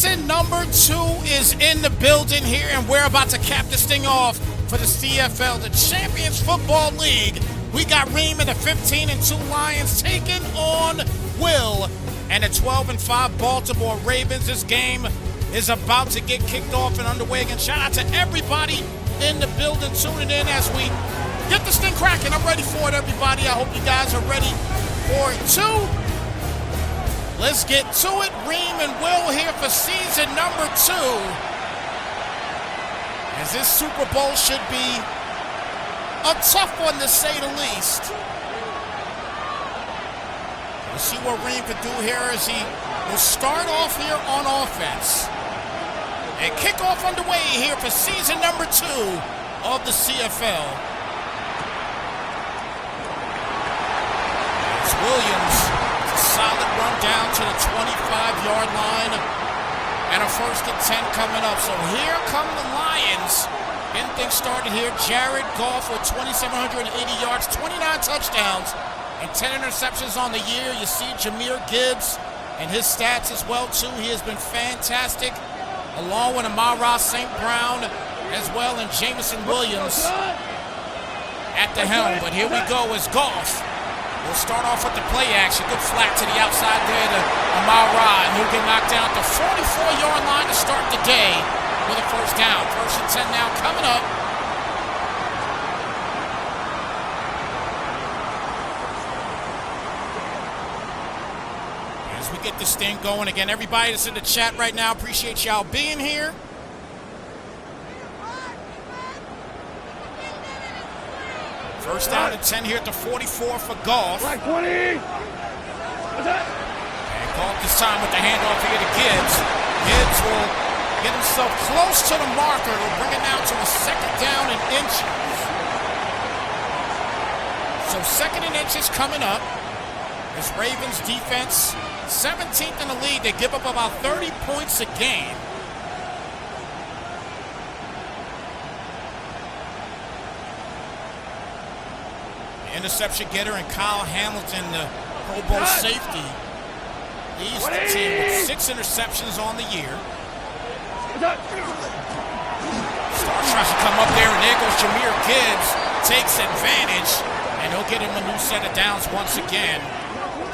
Season number 2 is in the building here, and we're about to cap this thing off for the CFL, the Champions Football League. We got Reem and the 15-2 Lions taking on Will and the 12-5 Baltimore Ravens. This game is about to get kicked off and underway again. Shout out to everybody in the building tuning in as we get this thing cracking. I'm ready for it, everybody. I hope you guys are ready for it too. Let's get to it. Reem and Will here for season number 2. As this Super Bowl should be a tough one to say the least. We'll see what Reem can do here as he will start off here on offense. And kickoff underway here for season number 2 of the CFL. It's Williams. Solid run down to the 25-yard line. And a 1st and 10 coming up. So here come the Lions. Getting things started here. Jared Goff with 2,780 yards, 29 touchdowns, and 10 interceptions on the year. You see Jahmyr Gibbs and his stats as well, too. He has been fantastic, along with Amon-Ra St. Brown as well, and Jameson Williams at the helm. But here we go as Goff. We'll start off with the play action. Good flat to the outside there to Amon-Ra, and he'll get knocked down at the 44-yard line to start the day with a 1st down. 1st and 10 now coming up. As we get this thing going, again, everybody that's in the chat right now, appreciate y'all being here. First down and 10 here at the 44 for Goff. Black 20. What's that? And Goff this time with the handoff here to Gibbs. Gibbs will get himself close to the marker. Will bring it now to a 2nd down and inches. So 2nd and inches coming up. This Ravens defense, 17th in the league. They give up about 30 points a game. Interception getter and Kyle Hamilton, the Pro Bowl safety. He's the team with 6 interceptions on the year. Star tries to come up there, and there goes Jahmyr Gibbs. Takes advantage, and he'll get him a new set of downs once again.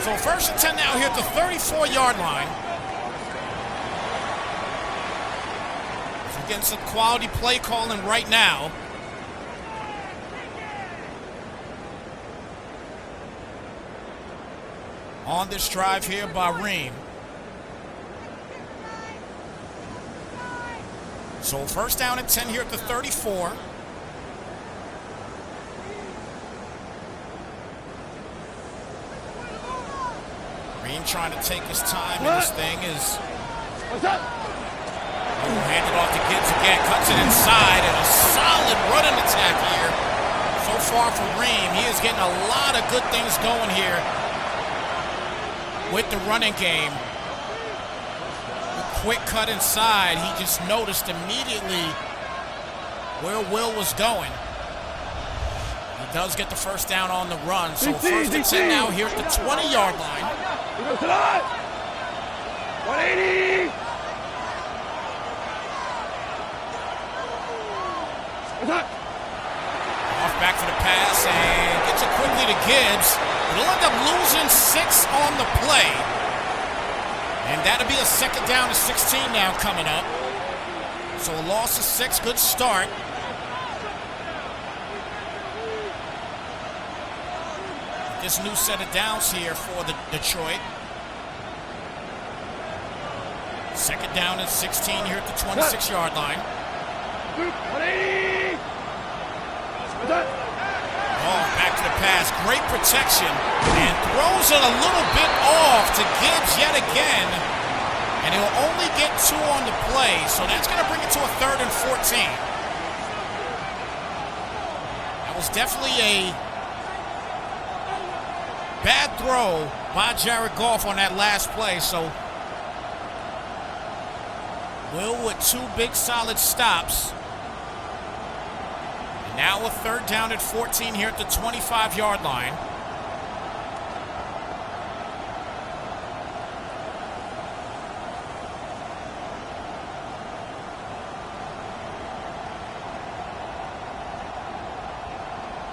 So 1st and 10 now here at the 34-yard line. We're getting some quality play calling right now. On this drive here by Reem. So 1st down and 10 here at the 34. Reem trying to take his time, and this thing is... What's up? Hand it off to Gibbs again. Cuts it inside, and a solid running attack here. So far for Reem, he is getting a lot of good things going here with the running game. A quick cut inside. He just noticed immediately where Will was going. He does get the 1st down on the run. So 1st and 10 now here at the 20-yard line. 180. Off back for the pass and gets it quickly to Gibbs. He'll end up losing 6 on the play. And that'll be a 2nd down and 16 now coming up. So a loss of 6, good start. This new set of downs here for the Detroit. 2nd down and 16 here at the 26-yard line. 180. Oh, back to the pass. Great protection. And throws it a little bit off to Gibbs yet again. And he'll only get 2 on the play. So that's going to bring it to a 3rd and 14. That was definitely a bad throw by Jared Goff on that last play. So Will with 2 big solid stops. Now a 3rd down at 14 here at the 25-yard line.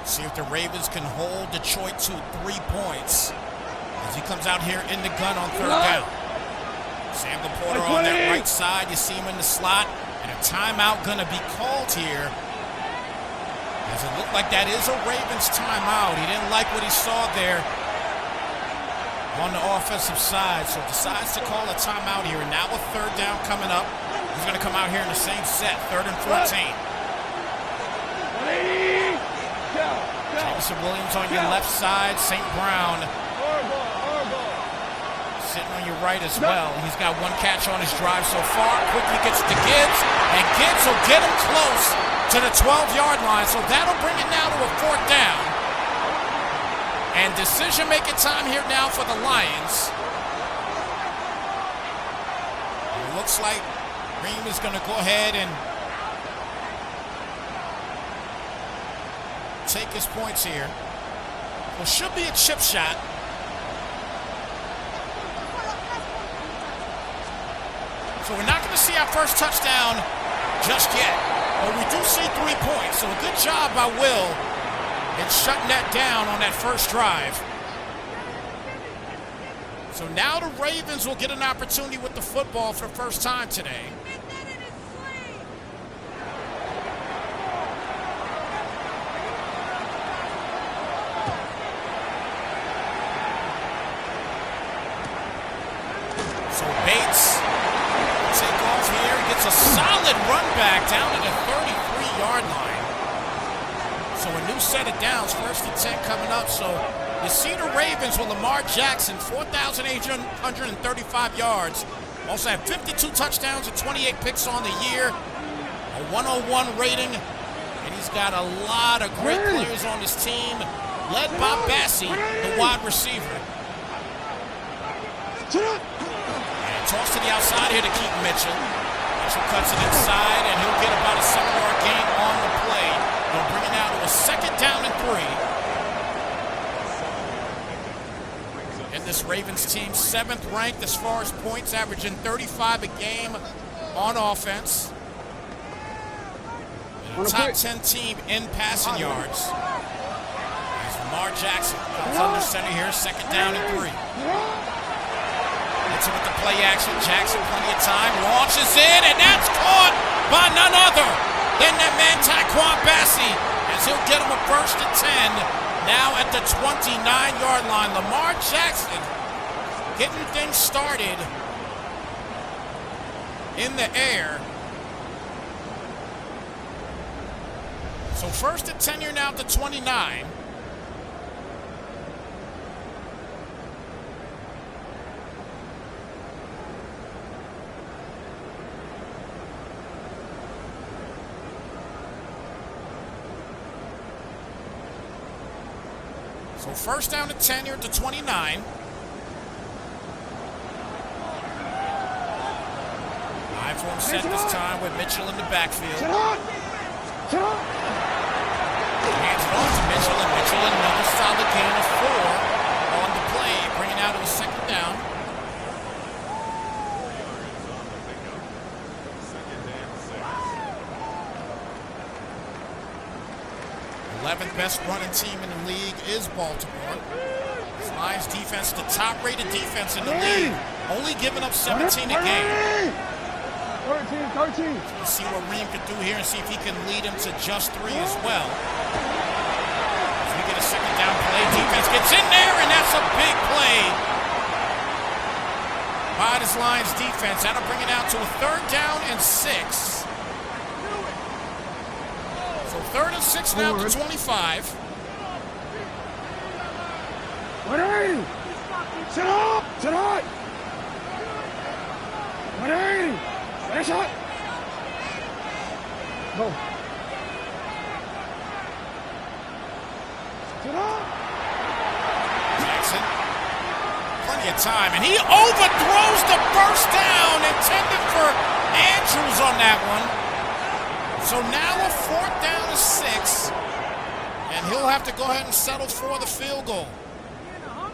See if the Ravens can hold Detroit to 3 points as he comes out here in the gun on third down. Sam Laporta on that right side. You see him in the slot. And a timeout going to be called here. As it looked like that is a Ravens timeout. He didn't like what he saw there on the offensive side. So decides to call a timeout here. And now a third down coming up. He's going to come out here in the same set. 3rd and 14. Jameson Williams on your left side. St. Brown sitting on your right as well. He's got 1 catch on his drive so far. Quickly gets to Gibbs, and Gibbs will get him close to the 12-yard line. So that'll bring it now to a 4th down. And decision-making time here now for the Lions. It looks like Ream is going to go ahead and take his points here. Well, should be a chip shot. So we're not going to see our first touchdown just yet. But we do see 3 points. So a good job by Will in shutting that down on that first drive. So now the Ravens will get an opportunity with the football for the first time today. So Bates take off here, gets a solid run back down to the 33-yard line. So a new set of downs, 1st and 10 coming up. So you see the Ravens with Lamar Jackson, 4,835 yards. Also had 52 touchdowns and 28 picks on the year. A 101 rating. And he's got a lot of great players on his team, led by Bassie, the wide receiver. Toss to the outside here to Keaton Mitchell. Mitchell cuts it inside, and he'll get about a 7-yard gain on the play. They'll bring it out to a 2nd down and 3. And this Ravens team, 7th ranked as far as points, averaging 35 a game on offense. And a top 10 team in passing yards. As Lamar Jackson comes under center here, 2nd down and 3. With the play action, Jackson plenty of time, launches in, and that's caught by none other than that man Tyquan Bassie, as he'll get him a 1st and 10, now at the 29-yard line. Lamar Jackson getting things started in the air. So 1st and 10 here now at the 29. So 1st down and 10 here at the 29. Eye for him set this time with Mitchell in the backfield. Hands it off to Mitchell, and Mitchell another solid gain of 4 on the play, bringing out to a 2nd down. The 11th best running team in the league is Baltimore. This Lions defense, the top-rated defense in the league, only giving up 17 a game. 13. Let's see what Ream can do here and see if he can lead him to just 3 as well. As we get a 2nd down play, defense gets in there, and that's a big play by this Lions defense. That'll bring it out to a 3rd down and 6. So 3rd and 6 now to 25. 180. Sit up. 180. Finish up. Go. Sit up. Jackson, plenty of time, and he overthrows the 1st down, intended for Andrews on that one. So now a 4th down and 6, and he'll have to go ahead and settle for the field goal. Are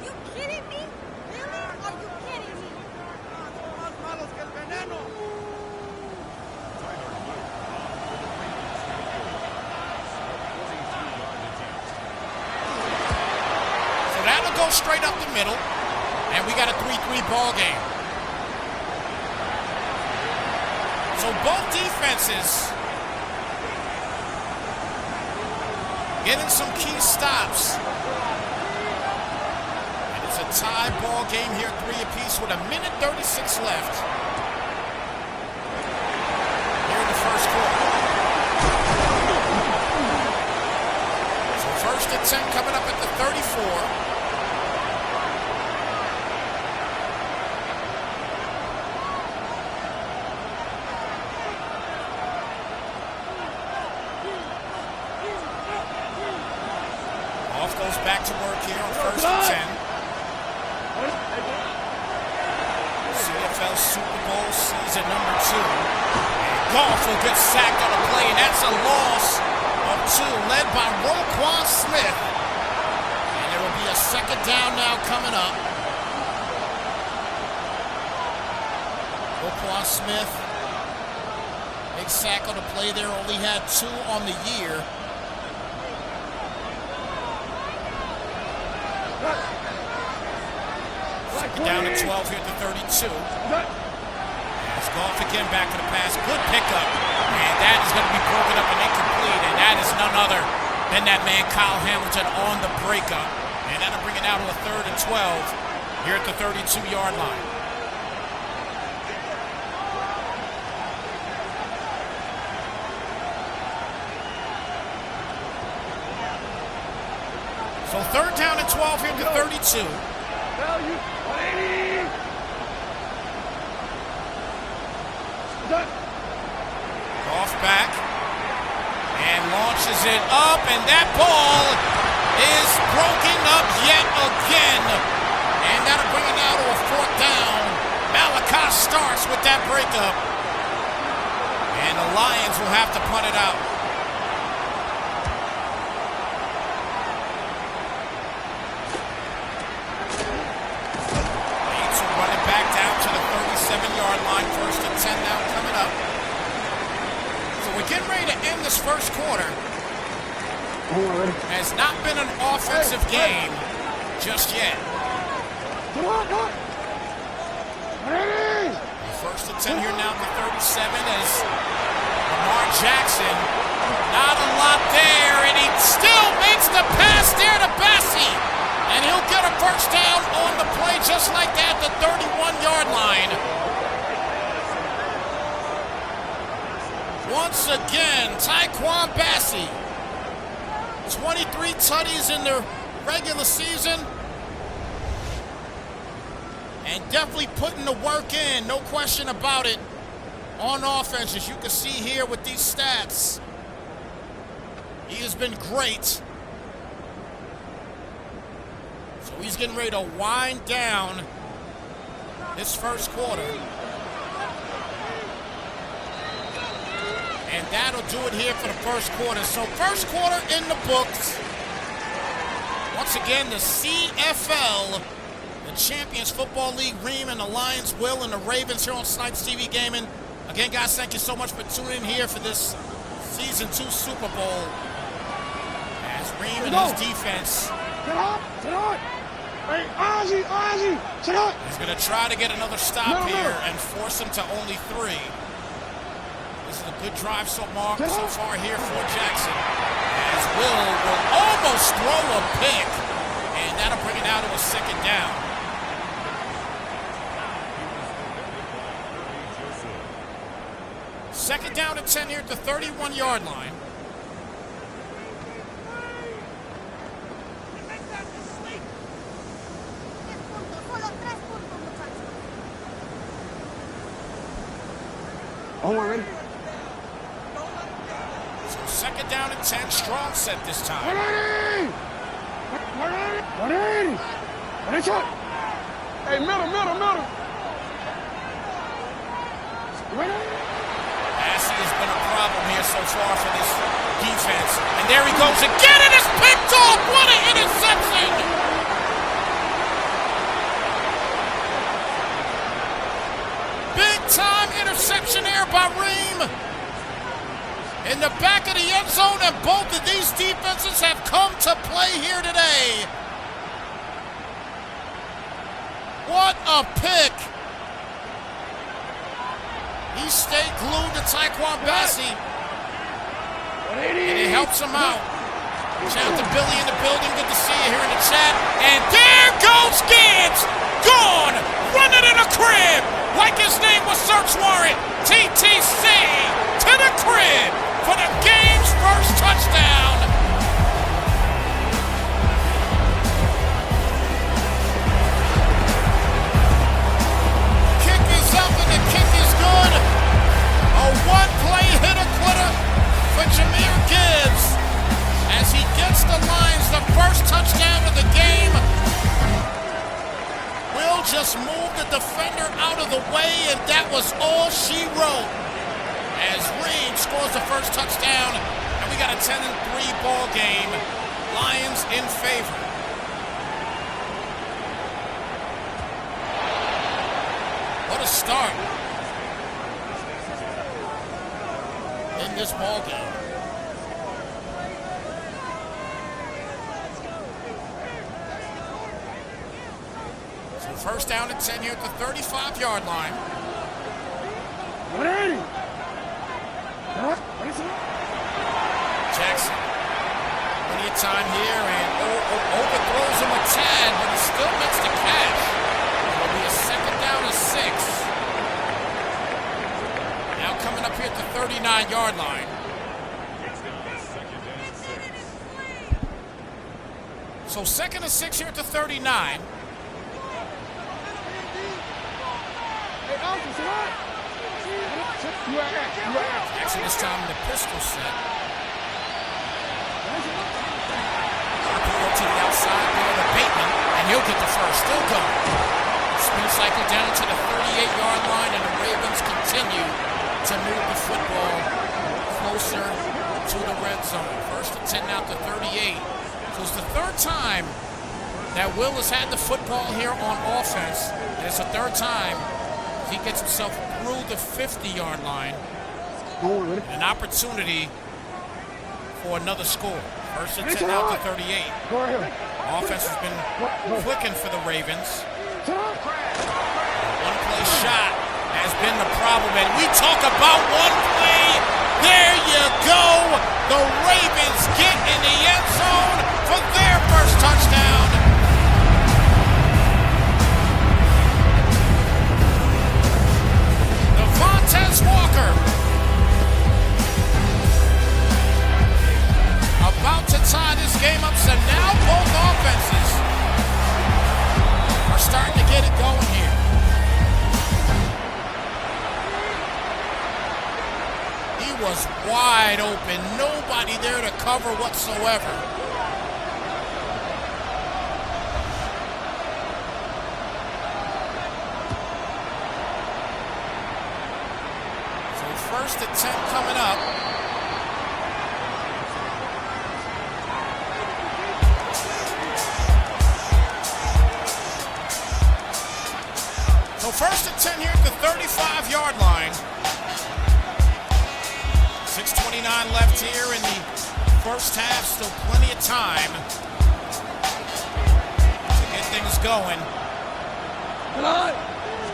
you kidding me? Really? Are you kidding me? go straight up the middle, and we got a 3-3 ball game. So both defenses getting some key stops. And it's a tie ball game here, 3 apiece with 1:36 left here in the first quarter. So 1st and 10 coming up at the 34. Goes back to work here on 1st and 10. CFL Super Bowl season number 2. And Goff will get sacked on a play, and that's a loss of 2, led by Snypz. And there will be a 2nd down now coming up. Snypz, big sack on the play there, only had 2 on the year. Down to 12 here at the 32. As Goff again back to the pass. Good pickup. And that is going to be broken up and incomplete. And that is none other than that man Kyle Hamilton on the breakup. And that'll bring it out to a 3rd and 12 here at the 32-yard line. So 3rd down and 12 here at the 32. Goff back and launches it up, and that ball is broken up yet again. And that'll bring it now to a 4th down. Malachi starts with that breakup. And the Lions will have to punt it out. Line 1st and 10 now coming up. So we're getting ready to end this first quarter. Has not been an offensive game just yet. First and 10 here now at the 37 as Lamar Jackson. Not a lot there, and he still makes the pass there to Bessie. And he'll get a 1st down on the play just like that at the 31-yard line. Once again, Tyquan Bessie, 23 tutties in the regular season, and definitely putting the work in, no question about it, on offense, as you can see here with these stats. He has been great. So he's getting ready to wind down this first quarter. And that'll do it here for the first quarter. So first quarter in the books. Once again, the CFL, the Champions Football League, Ream and the Lions, Will and the Ravens here on Snypz TV Gaming. Again, guys, thank you so much for tuning in here for this Season 2 Super Bowl. As Ream and his defense. He's going to try to get another stop here and force him to only 3. This is a good drive so far here for Jackson. As Will almost throw a pick. And that'll bring it out to a 2nd down. Second down and 10 here at the 31-yard line. Oh, we're ready. So 2nd down and 10, strong set this time. Hey, middle. Passing has been a problem here so far for this defense. And there he goes again, and it's picked off. What an interception! Big-time interception there by Ream. In the back of the end zone, and both of these defenses have come to play here today. What a pick! He stayed glued to Taekwon Bassie. And it helps him out. Shout out to Billy in the building. Good to see you here in the chat. And there goes Gibbs. Gone. Running in a crib. Like his name was search warrant. TTC to the crib for the game's first touchdown. Kick is up and the kick is good. A one-play hitter-quitter for Jahmyr Gibbs as he gets the Lions the first touchdown of the game. Will just moved the defender out of the way, and that was all she wrote. As Reed scores the first touchdown, and we got a 10-3 ball game. Lions in favor. What a start in this ball game. So first down and 10 here at the 35-yard line. Jackson, plenty of time here, and overthrows him a tad, but he still makes the catch. It'll be a second down and 6. Now coming up here at the 39-yard line. So second and 6 here at the 39. Jackson this time in the pistol set. Go to the outside there to Bateman, and he'll get the first. Still going. Spin cycle down to the 38-yard line, and the Ravens continue to move the football closer to the red zone. First and 10 out to 38. So it's the third time that Will has had the football here on offense, and it's the third time he gets himself through the 50-yard line. An opportunity for another score. First and 10 out to 38. Offense has been clicking for the Ravens. One play shot has been the problem, and we talk about one play. There you go. The Ravens get in the end zone for their first touchdown. Devontae Walker about to tie this game up, so now both offenses are starting to get it going here. He was wide open, nobody there to cover whatsoever. So first and 10 coming up. First and 10 here at the 35-yard line. 6:29 left here in the first half. Still plenty of time to get things going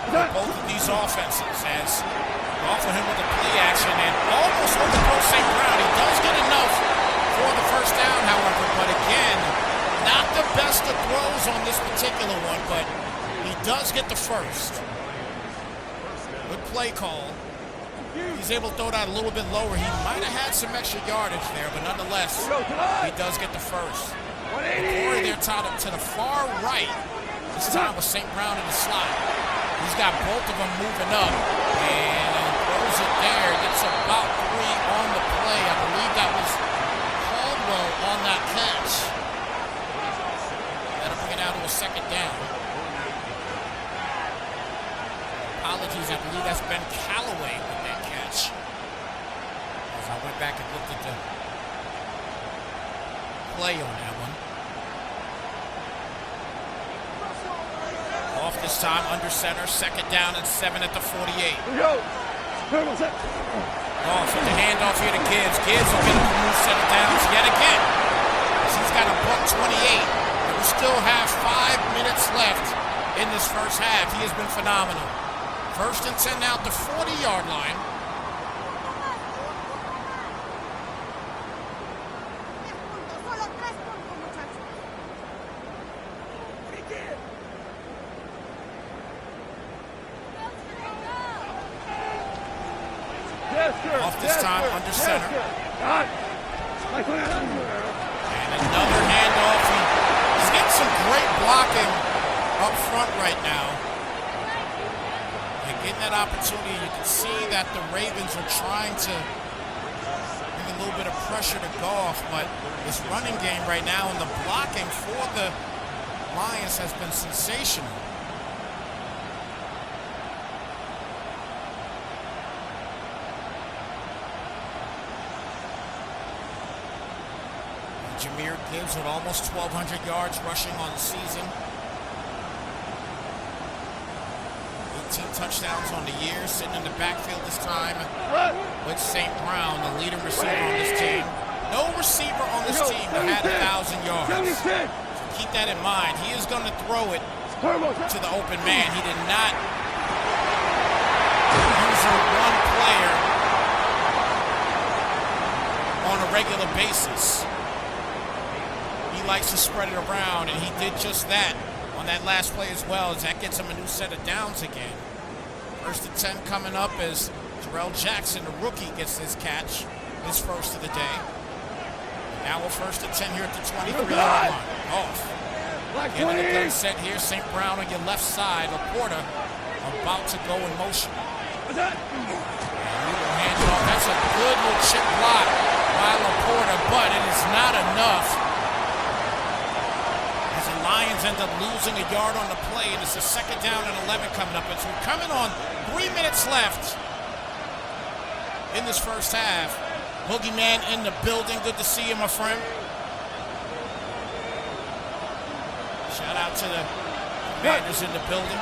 for both of these offenses as offer him with a play action and almost overthrow St. Brown. He does get enough for the first down, however, but again, not the best of throws on this particular one, but he does get the first. Good play call. He's able to throw that a little bit lower. He might have had some extra yardage there, but nonetheless, he does get the first. Corey there tied up to the far right. This time with St. Brown in the slot. He's got both of them moving up and throws it there. Gets about 3 on the play. I believe that was Caldwell on that catch. That'll bring it out to a second down. Apologies, I believe that's Ben Callaway with that catch. As I went back and looked at the play on that one. Off this time, under center, second down and 7 at the 48. Oh, for the handoff here to Gibbs. Gibbs will get him to move set of downs yet again. He's got a buck 28. And we still have 5 minutes left in this first half. He has been phenomenal. 1st and 10 now at the 40-yard line. Solo 3 puntos, muchachos. Off this time, under center. God. And another handoff. He's getting some great blocking up front right now. And getting that opportunity, you can see that the Ravens are trying to bring a little bit of pressure to Goff, but this running game right now and the blocking for the Lions has been sensational. Jahmyr Gibbs with almost 1,200 yards rushing on the season. 18 touchdowns on the year, sitting in the backfield this time with St. Brown, the leading receiver on this team. No receiver on this team that had 1,000 yards. So keep that in mind. He is going to throw it to the open man. He did not use one player on a regular basis. He likes to spread it around, and he did just that on that last play as well, as that gets him a new set of downs again. 1st and 10 coming up as Terrell Jackson, the rookie, gets this catch, his first of the day. Now we're 1st and 10 here at the 23-yard line. Off. Getting the gun set here. St. Brown on your left side. Laporta about to go in motion. And we will hand it off. That's a good little chip block by Laporta, but it is not enough. Lions end up losing a yard on the play, and it's a 2nd down and 11 coming up. It's coming on 3 minutes left in this first half. Boogeyman in the building. Good to see you, my friend. Shout out to the Commanders in the building.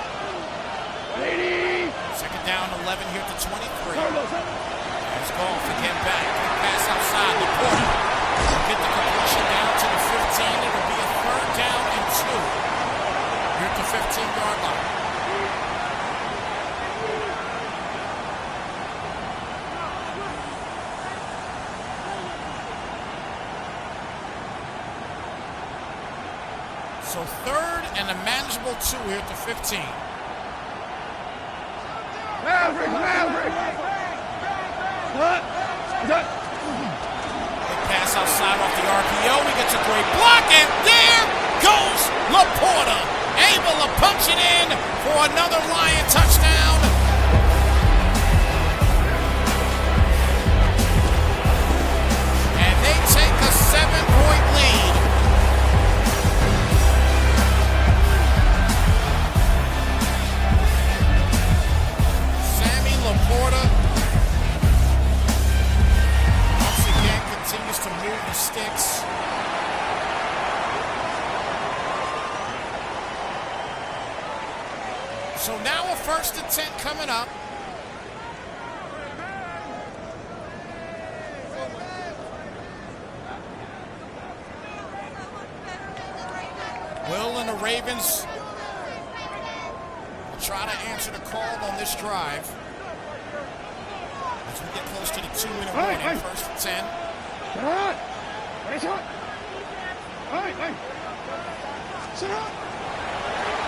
2nd down, 11 here at the 23. There's Goff again back. Good pass outside. Laporta will get the completion down to the 15. It'll be a 3rd down and 2 here at the 15-yard line. So 3rd and a manageable 2 here at the 15. Maverick! Big pass outside off the RPO. He gets a great block, and there goes Laporta, able to punch it in for another Lion touchdown. And they take a 7-point lead. Sammy Laporta once again continues to move the sticks. So now a 1st and 10 coming up. Will and the Ravens will try to answer the call on this drive as we get close to the 2-minute warning. 1st and 10.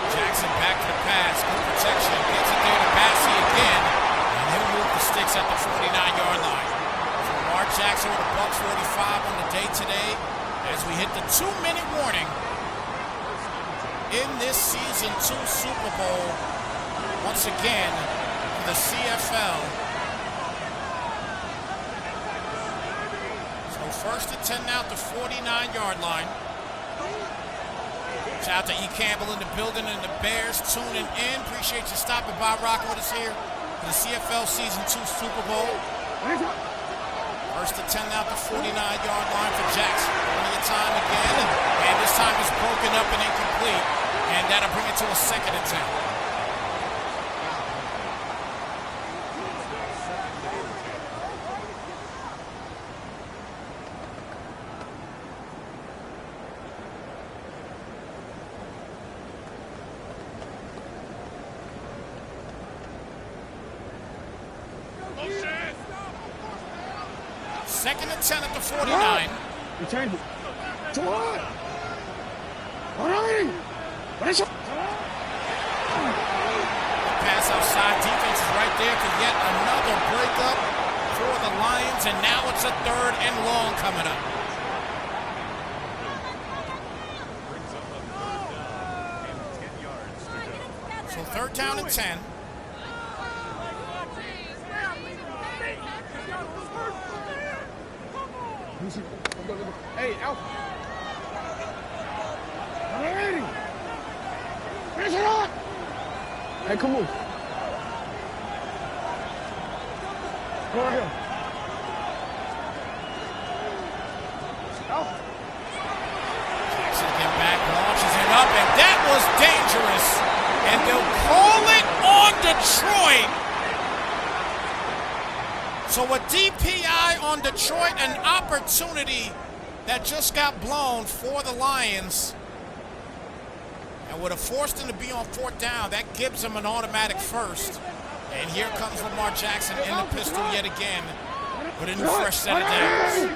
Jackson back to the pass. Good protection. Gets it there to Bassey again. And he'll move the sticks at the 49-yard line. So Lamar Jackson with a $1.45 on the day today as we hit the 2-minute warning in this season 2 Super Bowl. Once again, for the CFL. So 1st and 10 now at the 49-yard line. Shout out to E. Campbell in the building and the Bears tuning in. Appreciate you stopping by, rocking with us here for the CFL Season 2 Super Bowl. 1st and 10 now at the 49-yard line for Jackson. Plenty of time again, and this time it's broken up and incomplete, and that'll bring it to a 2nd and 10. Second and 10 at the 49. You change it. Come on. All right. Let's go. Pass outside. Defense is right there for yet another breakup for the Lions. And now it's a 3rd and long coming up. So 3rd down and 10. Hey, Alpha. Alrighty. Finish it up. Hey, come on. Go ahead. Alpha. Jackson again back, launches it up, and that was dangerous. And they'll call it on Detroit. So a DPI on Detroit, an opportunity that just got blown for the Lions. And would have forced him to be on 4th down. That gives him an automatic first. And here comes Lamar Jackson in the pistol yet again with a new fresh set of downs.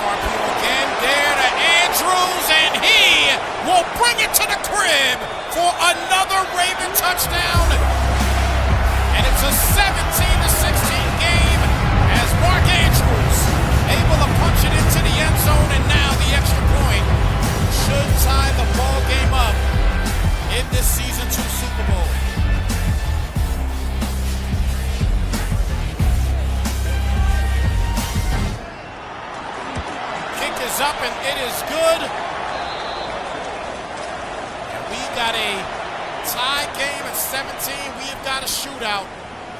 RPO again, there to Andrews, and he will bring it to the crib for another Raven touchdown. And it's a 17-16 game as Mark Andrews able to punch it into the end zone, and now the extra point should tie the ball game up in this season 2 Super Bowl. Is up and it is good. And we got a tie game at 17. We've got a shootout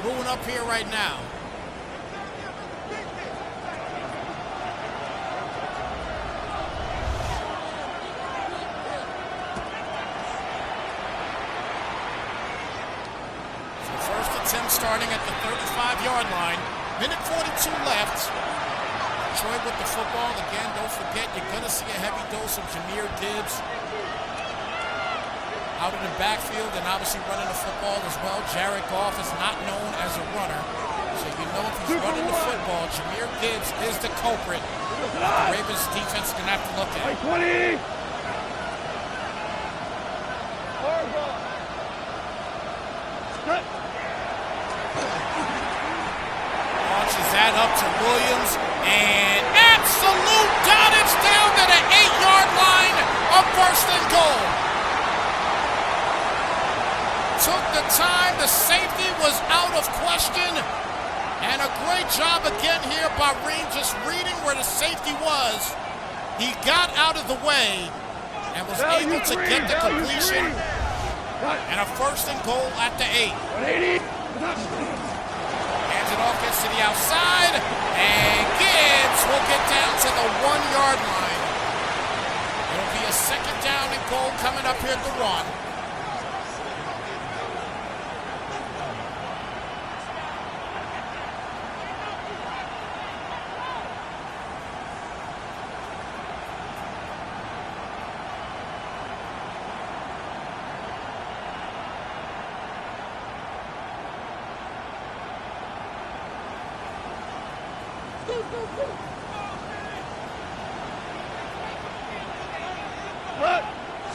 brewing up here right now. So 1st and 10 starting at the 35-yard line. Minute 42 left. Detroit with the football. Again, don't forget, you're going to see a heavy dose of Jahmyr Gibbs out in the backfield and obviously running the football as well. Jared Goff is not known as a runner. So you know if he's running the football, Jahmyr Gibbs is the culprit. The Ravens defense is going to have to look at. 20. Launches that up to Williams, and absolute dottage down to the 8-yard line of 1st and goal. Took the time, the safety was out of question, and a great job again here by Ream just reading where the safety was. He got out of the way and was able to get the completion, and a 1st and goal at the 8. Hands it off, gets to the outside, and Gibbs will get down to the 1-yard line. It'll be a 2nd down and goal coming up here at the 1.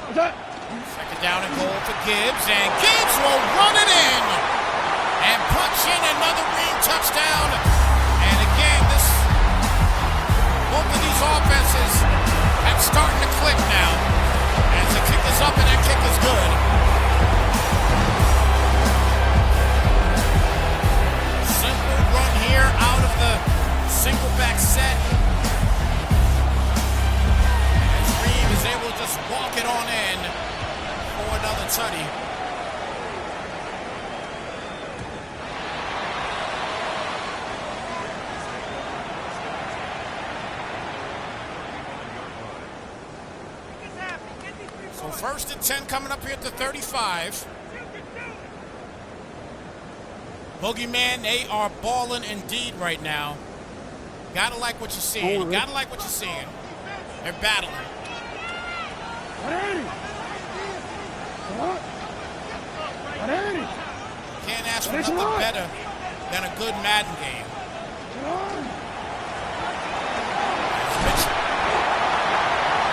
Second down and goal for Gibbs, and Gibbs will run it in and punch in another Ream touchdown. And again, both of these offenses have starting to click now as the kick is up and that kick is good. Simple run here out of the single back set. Is able to just walk it on in for another tutty. So 1st and 10 coming up here at the 35. Boogeyman, they are balling indeed right now. Gotta like what you're seeing. Gotta like what you're seeing. They're battling. nothing better than a good Madden game.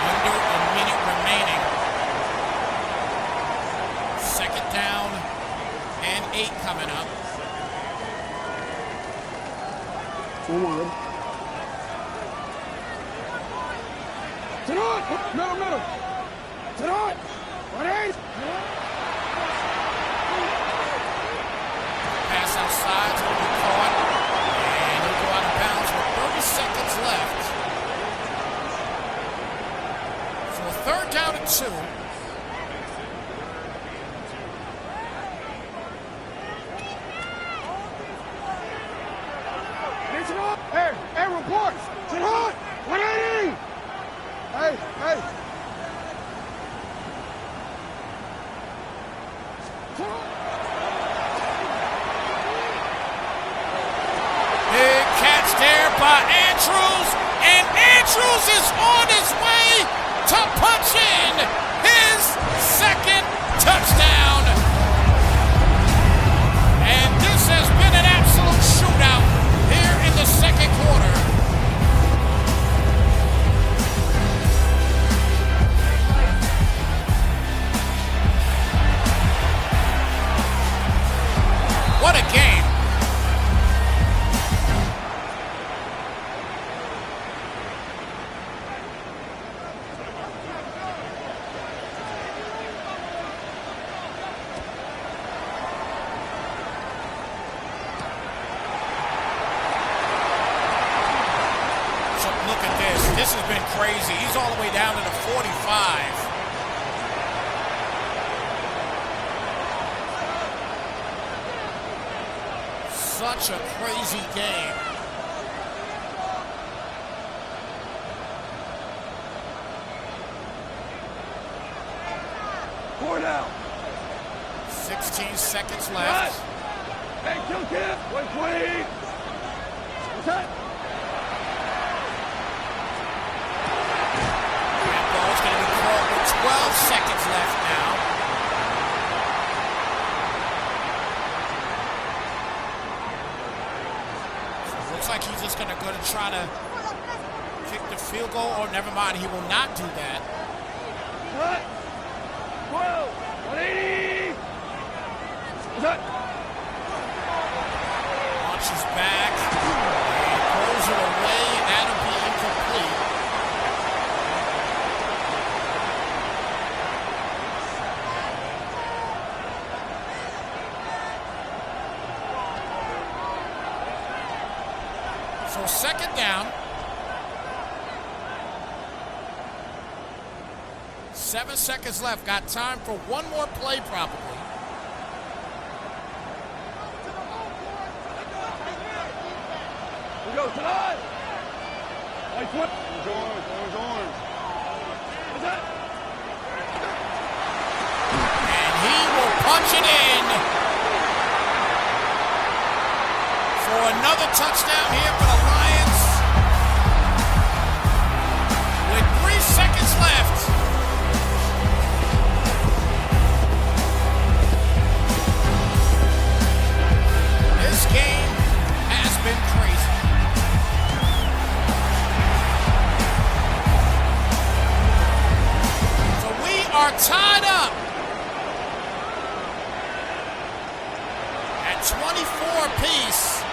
Under a minute remaining. Second down and 8 coming up. Forward. Tonight! Middle. Tonight! 1-8! Pass outside, it's going to be caught. And he'll go out of bounds with 30 seconds left. So a third down and 2. Hey, reports! Tonight! 180! Hey! Big catch there by Andrews, and Andrews is on his way to punch in his second touchdown. And this has been an absolute shootout here in the second quarter. What a game. So look at this. This has been crazy. He's all the way down to the 45. Such a crazy game. Four down. 16 seconds left. Hey, kill kid! 120! What's that? That ball's going to be caught with 12 seconds left now. Looks like he's just going to go to try to kick the field goal. Or never mind, he will not do that. What? 12! 180! What's that? Launches back. And throws it away, and that'll be incomplete. So second down. 7 seconds left. Got time for one more play probably. We go tonight! Like what? Orange. What's that? And he will punch it in for another touchdown here for the Lions. With 3 seconds left. This game has been crazy. So we are tied up at 24 apiece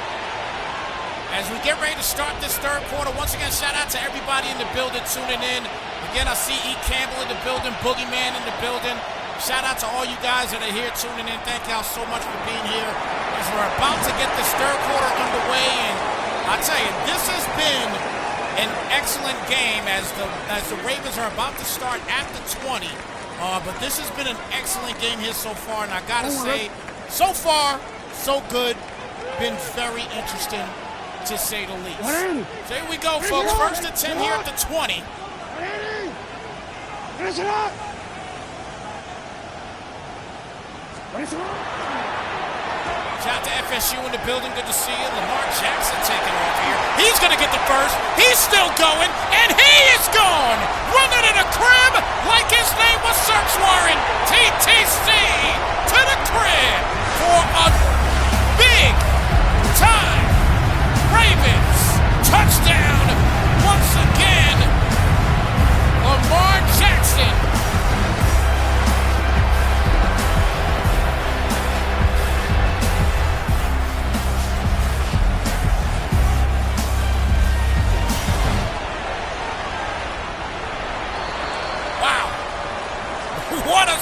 as we get ready to start this third quarter. Once again, shout out to everybody in the building tuning in. Again, I see E. Campbell in the building, Boogeyman in the building. Shout out to all you guys that are here tuning in. Thank y'all so much for being here as we're about to get this third quarter underway. And I tell you, this has been an excellent game as the Ravens are about to start at the 20. But this has been an excellent game here so far. And I got to say, so far, so good. Been very interesting, to say the least. So here we go, folks. First and 10 here at the 20. Finish it up! Finish it up! Shout out to FSU in the building. Good to see you. Lamar Jackson taking off here. He's going to get the first. He's still going, and he is gone. Running in a crib like his name was search warrant. TTC to the crib for a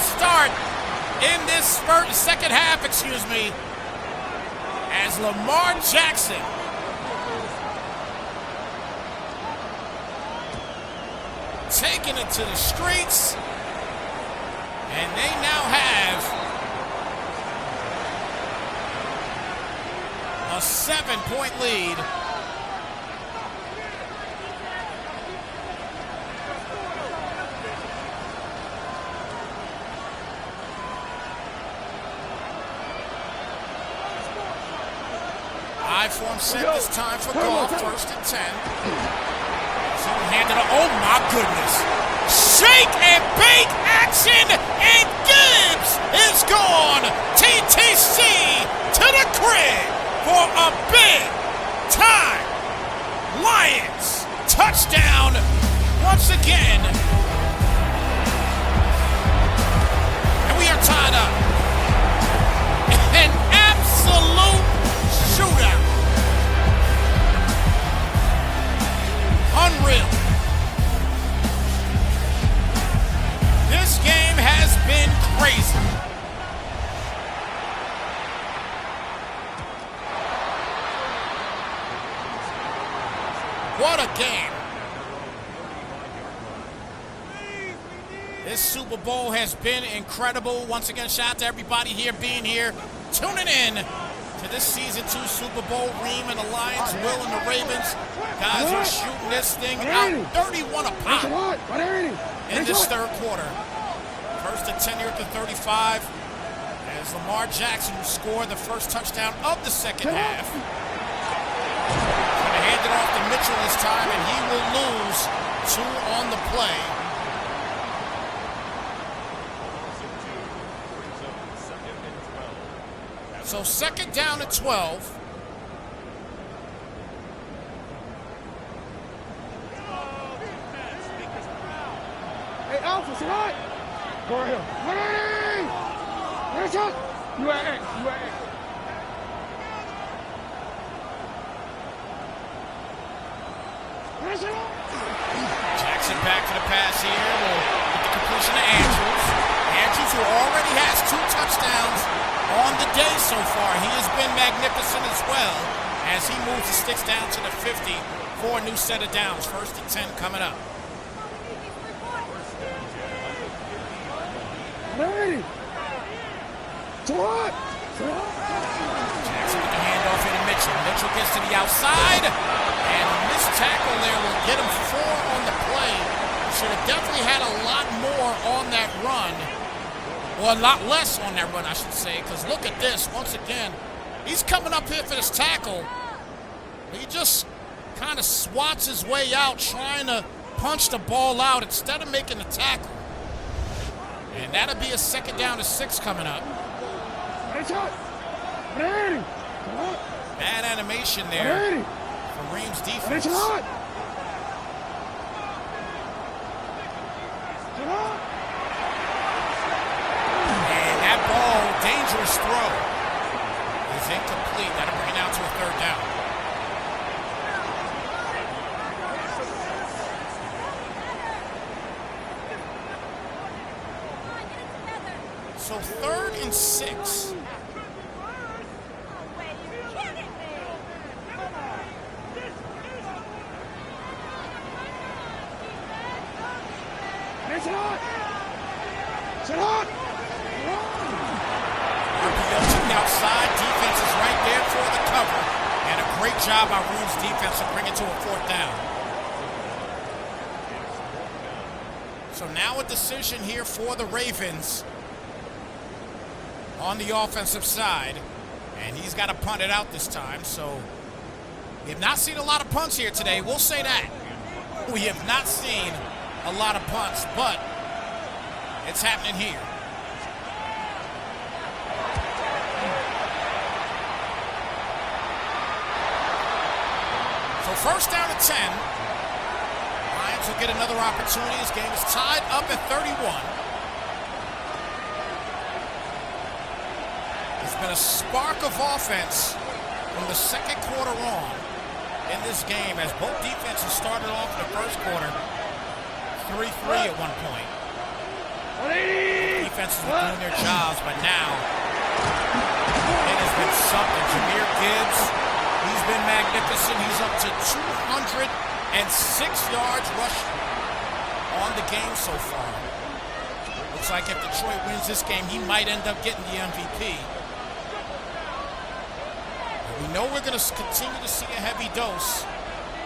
start in this second half, excuse me, as Lamar Jackson taking it to the streets, and they now have a 7-point lead. I-form set this time for golf, 1st and 10. Handed it. Oh my goodness. Shake and bake action, and Gibbs is gone. TTC to the crib for a big time Lions touchdown once again. And we are tied up. An absolute shootout. Unreal. This game has been crazy. What a game. This Super Bowl has been incredible. Once again, shout out to everybody here being here, tuning in to this season 2 Super Bowl. Reem and the Lions, Will and the Ravens. Guys are shooting this thing out 31 a pop in this third quarter. 1st and 10 here at the 35 as Lamar Jackson will score the first touchdown of the second half. Going to hand it off to Mitchell this time, and he will lose 2 on the play. So 2nd down at 12. Hey, Alpha, say hi. Go right here. Ready? Ready, shot. You at X. You at X. Ready, shot. Jackson back to the pass here. Will get the completion to Andrews. Andrews, who already has 2 touchdowns on the day so far. He has been magnificent as well as he moves the sticks down to the 50 for a new set of downs. 1st and 10 coming up. Ready. To what? Jackson with the handoff here to Mitchell. Mitchell gets to the outside, and a missed tackle there will get him 4 on the play. Should have definitely had a lot more on that run. Well, a lot less on that run, I should say, because look at this. Once again, he's coming up here for this tackle. He just kind of swats his way out, trying to punch the ball out instead of making the tackle. And that'll be a 2nd down to 6 coming up. Bad animation there from Ream's defense. And that ball, dangerous throw, is incomplete. That'll bring it down to a 3rd down. So 3rd and 6. RPO to the outside. Defense is right there for the cover. And a great job by Ream's defense to bring it to a 4th down. So now a decision here for the Ravens on the offensive side, and he's got to punt it out this time. So we have not seen a lot of punts here today. We'll say that. We have not seen a lot of punts, but it's happening here. So 1st down at 10. Lions will get another opportunity. This game is tied up at 31. There's been a spark of offense from the 2nd quarter on in this game as both defenses started off in the 1st quarter 3-3 at one point. Defense defenses were doing their jobs, but now it has been something. Jahmyr Gibbs, he's been magnificent. He's up to 206 yards rushing on the game so far. Looks like if Detroit wins this game, he might end up getting the MVP. And we know we're going to continue to see a heavy dose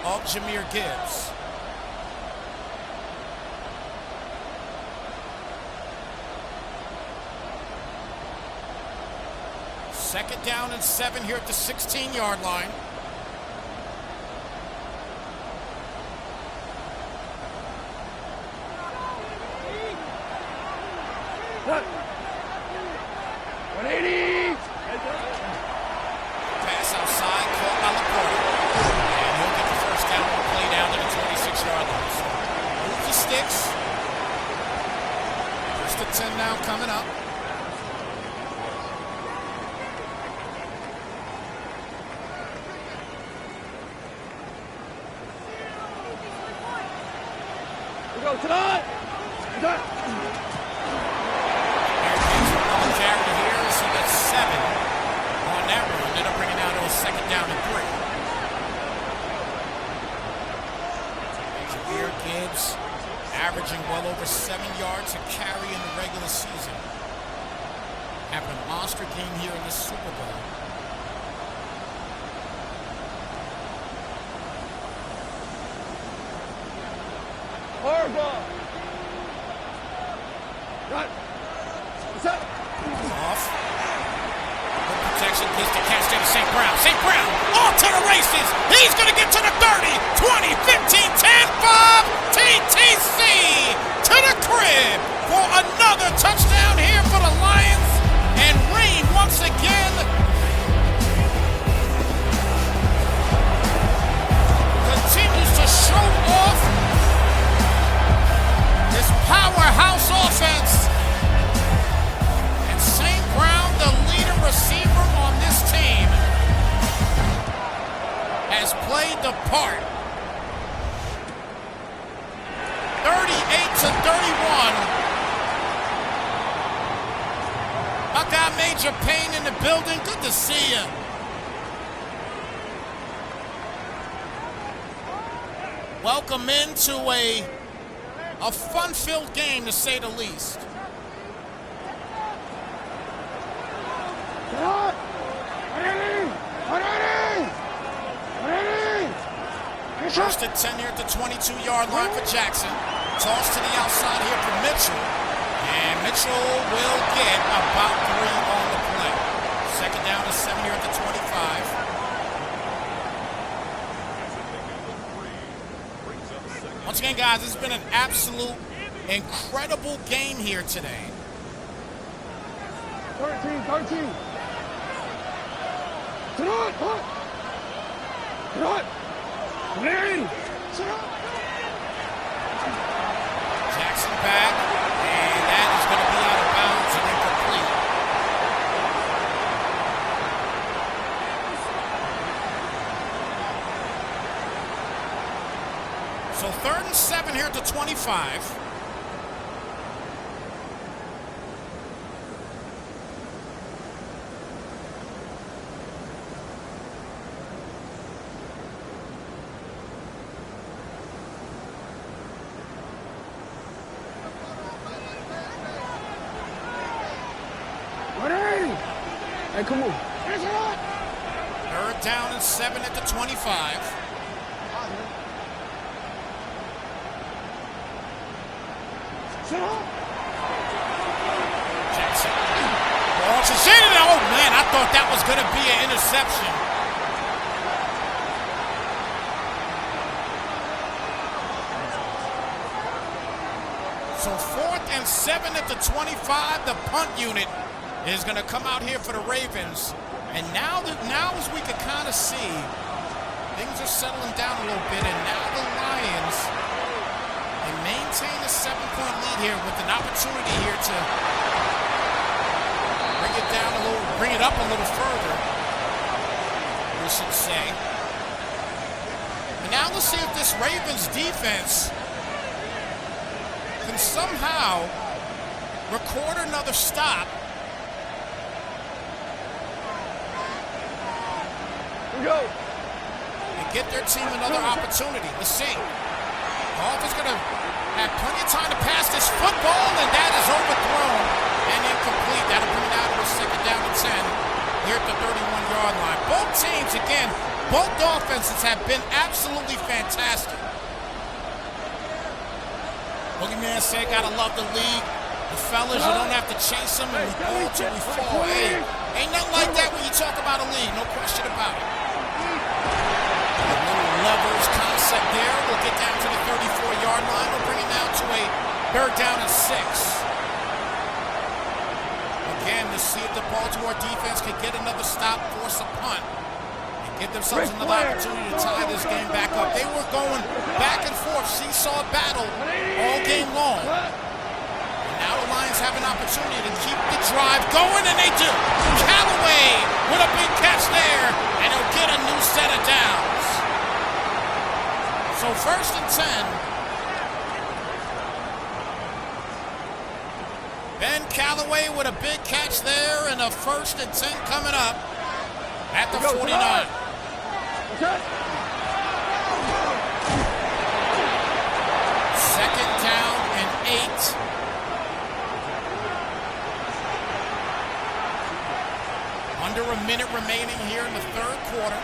of Jahmyr Gibbs. Second down and 7 here at the 16-yard line. What? 180. Pass outside, caught by Laporta. And he'll get the first down on the play down to the 26-yard line. So move the sticks. First and 10 now coming up. We go tonight. Tonight. Carry here, so that's 7 on that run. Then they're bringing out a second down and 3. Jahmyr Gibbs averaging well over 7 yards a carry in the regular season. Having a monster game here in the Super Bowl. Hard ball. Right. What's up? Off. Good protection, gets the catch there to St. Brown. St. Brown off to the races. He's going to get to the 30, 20, 15, 10, 5. TTC to the crib for another touchdown here for the Lions. And Reed once again continues to show off this powerhouse offense. And St. Brown, the leading receiver on this team, has played the part. 38-31. I got Major Payne in the building. Good to see you. Welcome into a fun-filled game, to say the least. First and 10 here at the 22-yard line for Jackson. Toss to the outside here for Mitchell. And Mitchell will get about 3 on the play. Second down and 7 here at the 25. Once again, guys, this has been an absolute incredible game here today. 13. Tonight. Jackson back, and that is going to be out of bounds and incomplete. So 3rd and 7 here at the 25. Hey, come on. 3rd down and 7 at the 25. Jackson launches in, and oh man, I thought that was going to be an interception. So 4th and 7 at the 25. The punt unit is going to come out here for the Ravens. And now as we can kind of see, things are settling down a little bit, and now the Lions, they maintain a 7-point lead here with an opportunity here to bring it up a little further, we should say. And now let's see if this Ravens defense can somehow record another stop. We go. And get their team another opportunity. Let's see. Golf is going to have plenty of time to pass this football, and that is overthrown and incomplete. That'll bring it out to a second down and 10 here at the 31-yard line. Both teams, again, both offenses have been absolutely fantastic. Boogeyman said, gotta love the league. The fellas, you don't have to chase them, and we ball till we fall. Hey, ain't nothing like that when you talk about a league, no question about it. A little levels concept there. We'll get down to the 34-yard line. We'll bring it down to a third down and 6. Again, to see if the Baltimore defense can get another stop, force a punt, and give themselves another opportunity to tie this game back up. They were going back and forth, seesaw battle all game long. And now the Lions have an opportunity to keep the drive going, and they do. Callaway with a big catch there, and he'll get a new set of downs. So 1st and 10. Ben Callaway with a big catch there, and a 1st and 10 coming up at the 49. Second down and 8. Under a minute remaining here in the third quarter.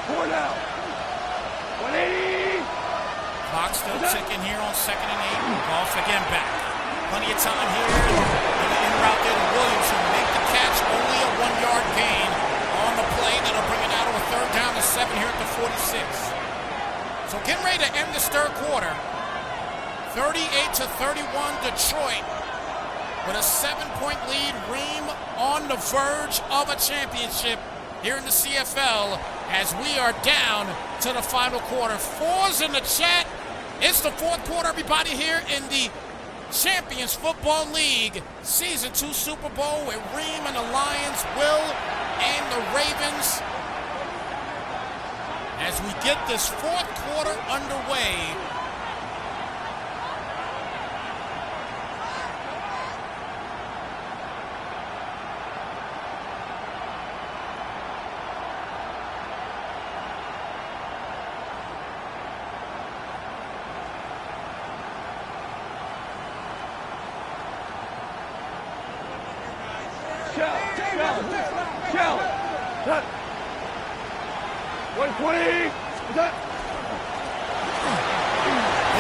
Four down. 180. Clock still ticking here on 2nd and 8. Golf again back. Plenty of time here. And the in route there to Williams, who make the catch. Only a 1-yard gain on the play. That'll bring it out to a third down and 7 here at the 46. So getting ready to end this third quarter. 38-31 Detroit with a 7-point lead. Ream on the verge of a championship here in the CFL as we are down to the final quarter. 4's in the chat. It's the fourth quarter, everybody, here in the Champions Football League Season 2 Super Bowl with Ream and the Lions, Will and the Ravens. As we get this fourth quarter underway, Shell. 120.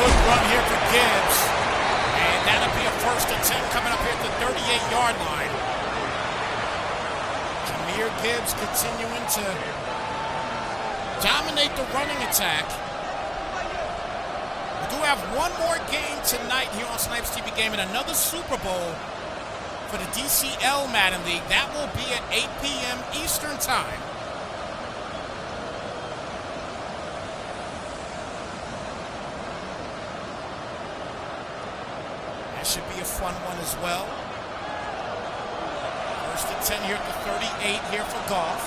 good run here for Gibbs. And that'll be a 1st and 10 coming up here at the 38-yard line. Jahmyr Gibbs continuing to dominate the running attack. We do have one more game tonight here on Snypz TV Game and another Super Bowl for the DCL Madden League. That will be at 8 p.m. Eastern Time. That should be a fun one as well. 1st and 10 here at the 38 here for Golf.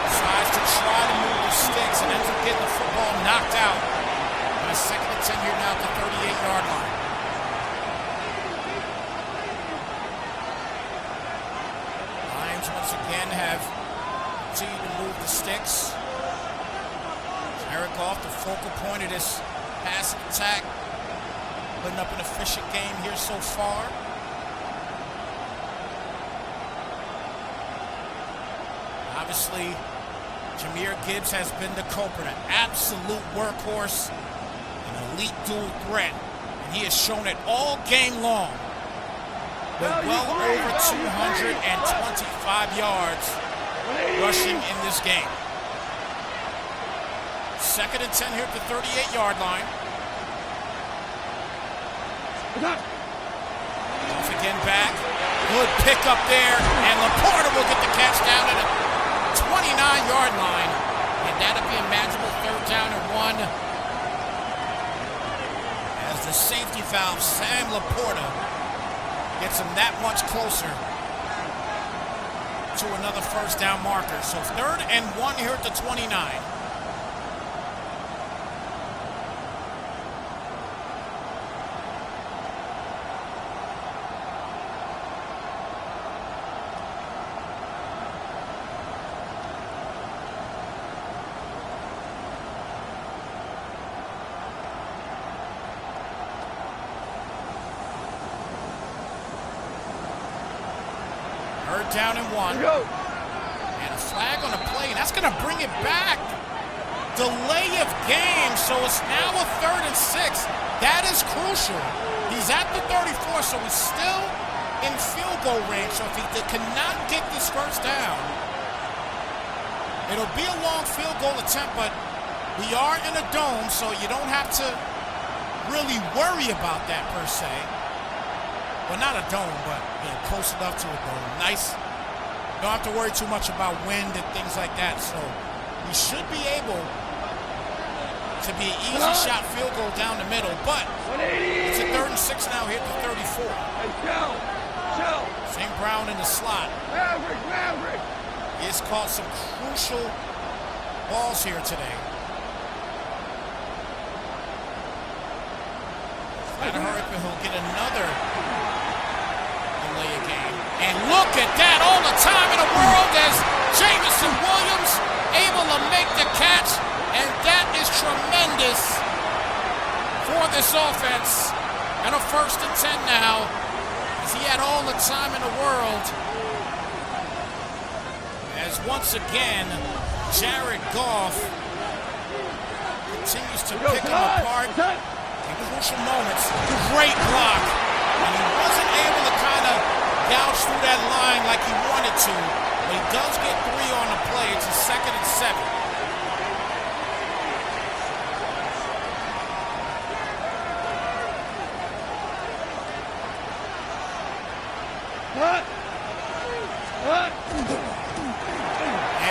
Decides to try to move the sticks and ends up getting the football knocked out. On a 2nd and 10 here now at the 38-yard line. Lions once again have continued to move the sticks. Jared Goff, the focal point of this passing attack, putting up an efficient game here so far. Obviously, Jahmyr Gibbs has been the culprit, an absolute workhorse, an elite dual threat, and he has shown it all game long with well over 225 yards rushing in this game. 2nd and 10 here at the 38-yard line. Off again back. Good pickup there, and Laporta will get the catch down at the 29-yard line. And that'll be a manageable 3rd down and 1. As the safety valve, Sam Laporta, gets him that much closer to another 1st down marker. So 3rd and 1 here at the 29. Down and 1. And a flag on the play, and that's going to bring it back. Delay of game, so it's now a 3rd and 6. That is crucial. He's at the 34, so he's still in field goal range. So if he cannot get this 1st down, it'll be a long field goal attempt, but we are in a dome, so you don't have to really worry about that per se. Well, not a dome, but close enough to a dome. Nice. Don't have to worry too much about wind and things like that. So we should be able to be an easy shot field goal down the middle. But it's a 3rd and 6 now here at the 34. St. Brown in the slot. He's caught some crucial balls here today. Gotta hurry up and he'll get another delay of game. And look at that, all the time in the world as Jamison Williams able to make the catch. And that is tremendous for this offense. And a 1st and 10 now, as he had all the time in the world. As once again, Jared Goff continues to pick him apart. Crucial moments, great block, and he wasn't able to kind of gouge through that line like he wanted to, but he does get 3 on the play. It's a 2nd and 7.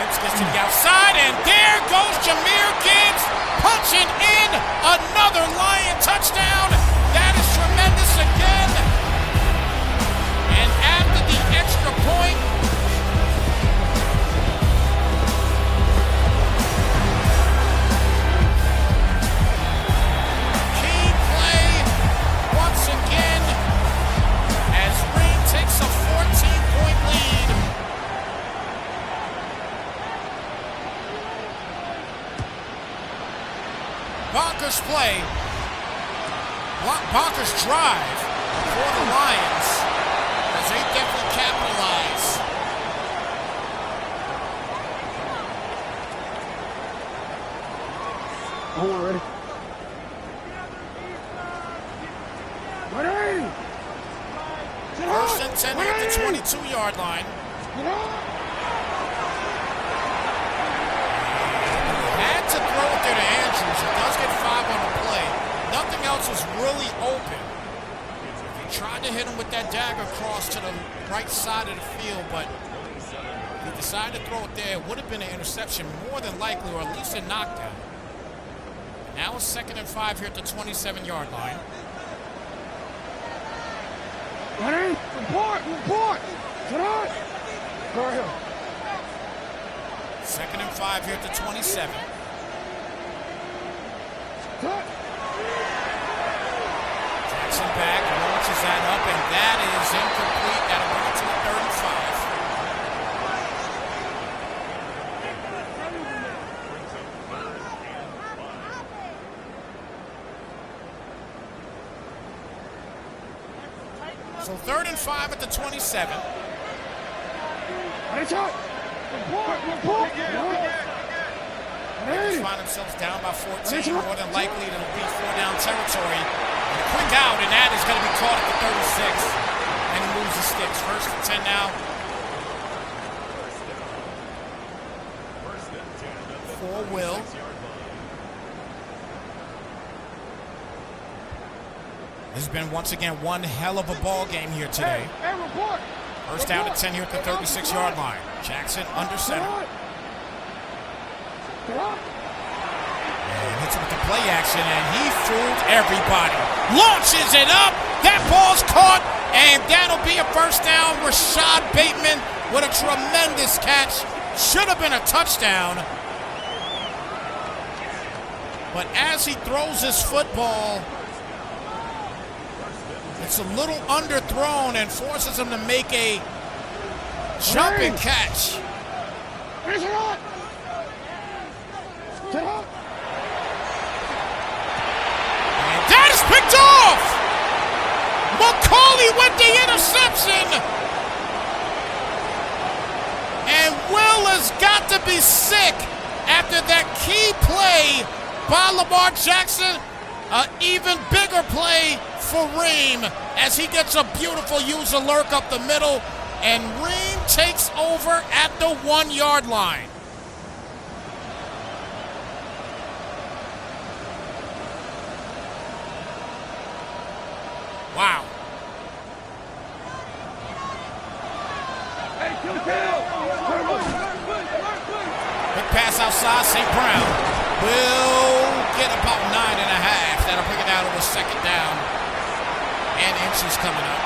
Gibbs gets to the outside, and there goes Jahmyr Gibbs punching in another Lion touchdown. That is tremendous again. And after the extra point, key play once again as Reed takes a 14-point lead. Bonkers play, bonkers drive for the Lions as they definitely capitalize. Oh, ready? Ready! 1st and 10 at the 22-yard line. Had to throw it there to Andrews. It does get 5 on the play. Nothing else was really open. He tried to hit him with that dagger cross to the right side of the field, but he decided to throw it there. It would have been an interception more than likely, or at least a knockdown. Now it's 2nd and 5 here at the 27-yard line. Ready? Report! Get on! Go ahead. 2nd and 5 here at the 27. Jackson back, launches that up, and that is incomplete. That'll bring it to a 3rd and 5. So 3rd and 5 at the 27. Report! They find themselves down by 14. More than likely, it'll be 4-down territory. And a quick out, and that is going to be caught at the 36. And he moves the sticks. 1st and 10 now. For Will. This has been, once again, one hell of a ball game here today. Hey, report! First down and 10 here at the 36-yard line. Jackson under center. And hits it with the play action, and he fooled everybody. Launches it up. That ball's caught, and that'll be a first down. Rashad Bateman with a tremendous catch. Should have been a touchdown. But as he throws his football, it's a little underthrown and forces him to make a jumping catch. And that is picked off! McCauley with the interception! And Will has got to be sick after that key play by Lamar Jackson. An even bigger play for Ream as he gets a beautiful user lurk up the middle, and Ream takes over at the 1-yard line. Wow. Big pass outside. St. Brown will get about 9.5. That'll bring it down to a second down and inches coming up.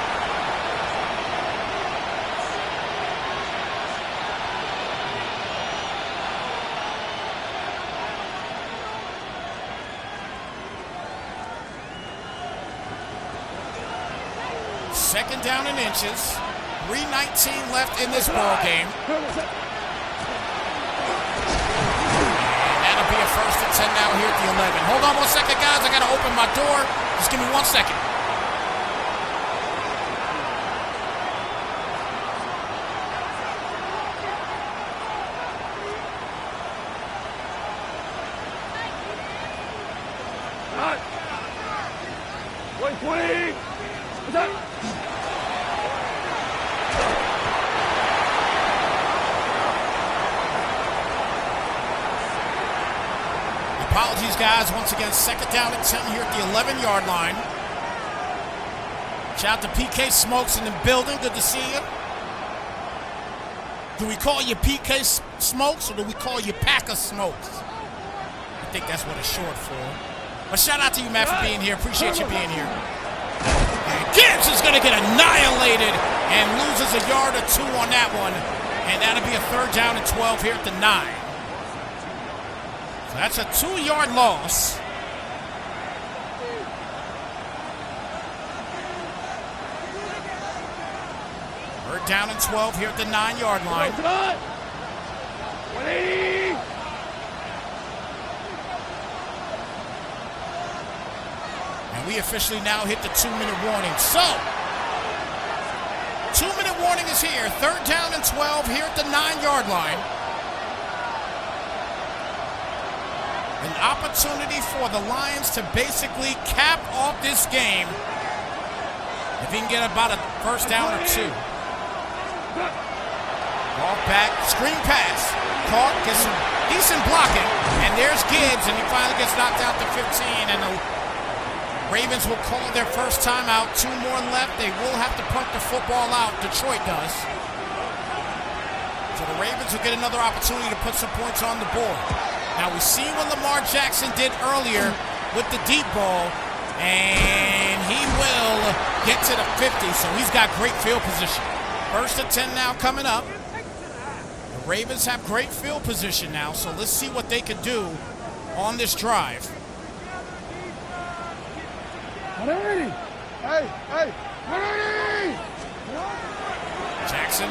Second down and inches. 3:19 left in this ball game. And that'll be a first and 10 now here at the 11. Hold on 1 second, guys. I got to open my door. Just give me 1 second. Wait. What's that? Apologies, guys. Once again, second down and 10 here at the 11-yard line. Shout out to PK Smokes in the building. Good to see you. Do we call you PK Smokes or do we call you Packer Smokes? I think that's what it's short for. But shout out to you, Matt, for being here. Appreciate you being here. And Gibbs is going to get annihilated and loses a yard or two on that one. And that'll be a third down and 12 here at the 9. So that's a 2-yard loss. Third down and 12 here at the 9-yard line. 180. And we officially now hit the 2-minute warning. So, 2-minute warning is here. Third down and 12 here at the 9-yard line. An opportunity for the Lions to basically cap off this game if he can get about a first down or two. Ball back, screen pass. Caught, gets some decent blocking. And there's Gibbs, and he finally gets knocked out to 15. And the Ravens will call their first timeout. 2 more left. They will have to punt the football out. Detroit does. So the Ravens will get another opportunity to put some points on the board. Now, we see what Lamar Jackson did earlier with the deep ball, and he will get to the 50, so he's got great field position. First and 10 now coming up. The Ravens have great field position now, so let's see what they can do on this drive. 180. Hey, 180. Jackson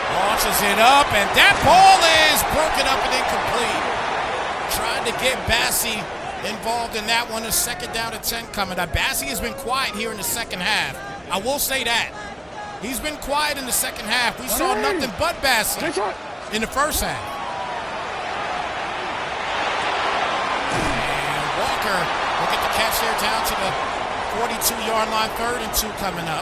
launches it up, and that ball is broken up and incomplete. Trying to get Bassey involved in that one. A second down and 10 coming up. Bassey has been quiet here in the second half. I will say that. He's been quiet in the second half. We saw nothing but Bassey in the first half. And Walker will get the catch there down to the 42-yard line. Third and 2 coming up.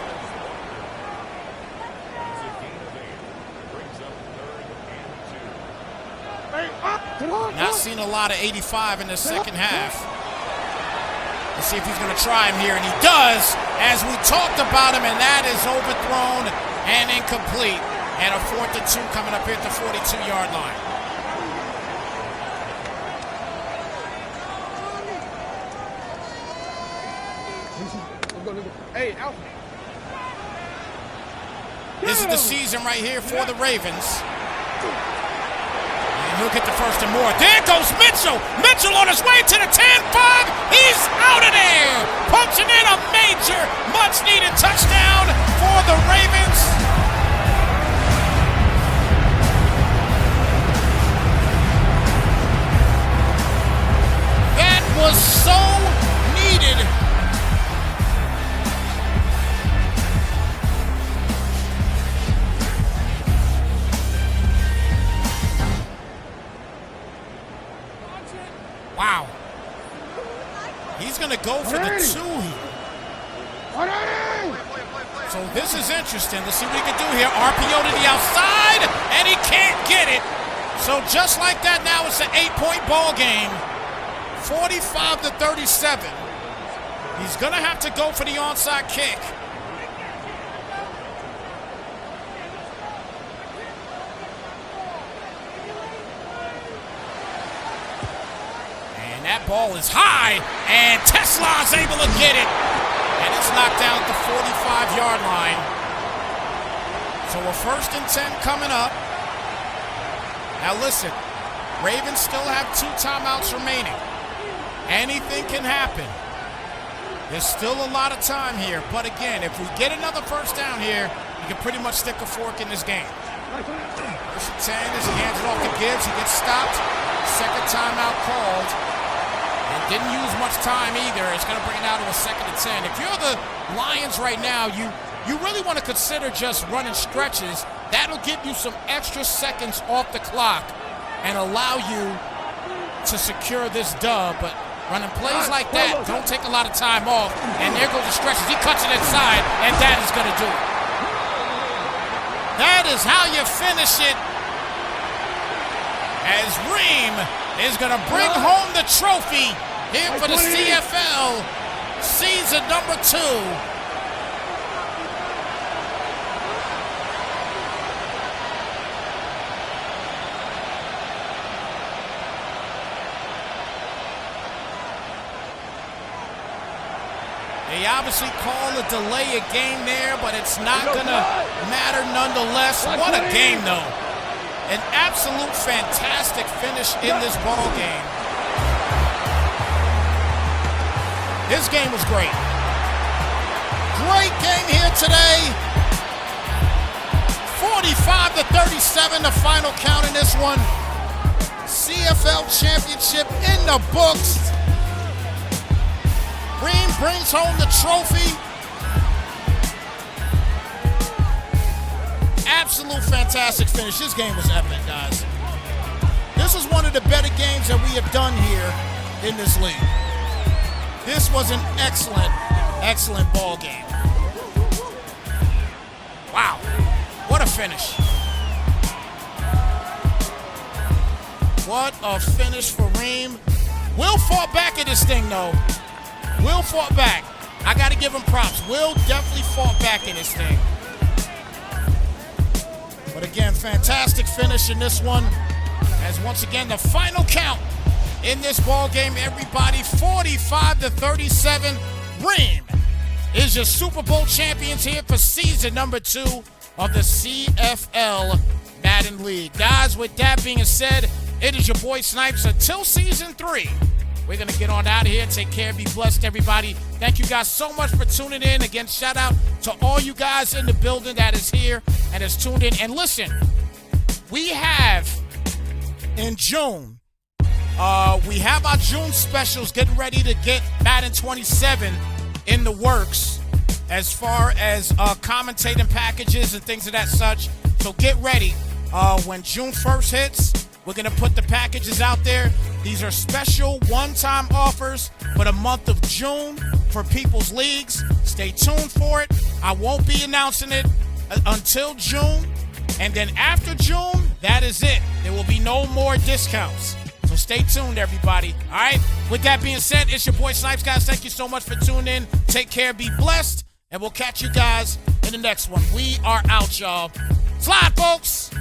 Not seen a lot of 85 in the second half. The See if he's going to try him here, and he does, as we talked about him, and that is overthrown and incomplete. And a 4th and 2 coming up here at the 42-yard line. Hey, Alpha. This is the season right here for the Ravens. And he'll get the first and more. There goes Mitchell. Mitchell on his way to the 10-5. He's out of there. Punching in a major, much-needed touchdown for the Ravens. That was so needed. Wow. He's going to go for the 2 here. So this is interesting. Let's see what he can do here. RPO to the outside, and he can't get it. So just like that, now it's an 8-point ball game. 45-37. He's going to have to go for the onside kick. That ball is high, and Tesla's able to get it. And it's knocked down at the 45-yard line. So a 1st and 10 coming up. Now listen, Ravens still have 2 timeouts remaining. Anything can happen. There's still a lot of time here. But again, if we get another 1st down here, we can pretty much stick a fork in this game. 1st and 10 as he hands it off to Gibbs. He gets stopped. 2nd timeout called. And didn't use much time either. It's going to bring it out to a 2nd and 10. If you're the Lions right now, you really want to consider just running stretches. That'll give you some extra seconds off the clock and allow you to secure this dub. But running plays like that don't take a lot of time off. And there goes the stretches. He cuts it inside, and that is going to do it. That is how you finish it. As Reem is going to bring home the trophy here for the CFL season number 2. They obviously call a delay a game there, but it's not going to matter nonetheless. What a game, though. An absolute fantastic finish in this ball game. This game was great. Great game here today. 45-37, the final count in this one. CFL championship in the books. Reem brings home the trophy. Absolute fantastic finish. This game was epic, guys. This is one of the better games that we have done here in this league. This was an excellent, excellent ball game. Wow, what a finish. What a finish for Reem. Will fought back at this thing, though. Will fought back. I got to give him props. Will definitely fought back in this thing. But again, fantastic finish in this one. As once again, the final count in this ball game, everybody, 45-37. Reem is your Super Bowl champions here for season number 2 of the CFL Madden League. Guys, with that being said, it is your boy Snypz. Until season 3, we're going to get on out of here. Take care. Be blessed, everybody. Thank you guys so much for tuning in. Again, shout out to all you guys in the building that is here and is tuned in. And listen, we have in June, we have our June specials getting ready to get Madden 27 in the works as far as commentating packages and things of that such. So get ready. When June 1st hits, we're going to put the packages out there. These are special one-time offers for the month of June for people's leagues. Stay tuned for it. I won't be announcing it until June. And then after June, that is it. There will be no more discounts. So stay tuned, everybody. All right? With that being said, it's your boy Snypz, guys. Thank you so much for tuning in. Take care, be blessed, and we'll catch you guys in the next one. We are out, y'all. Slide, folks.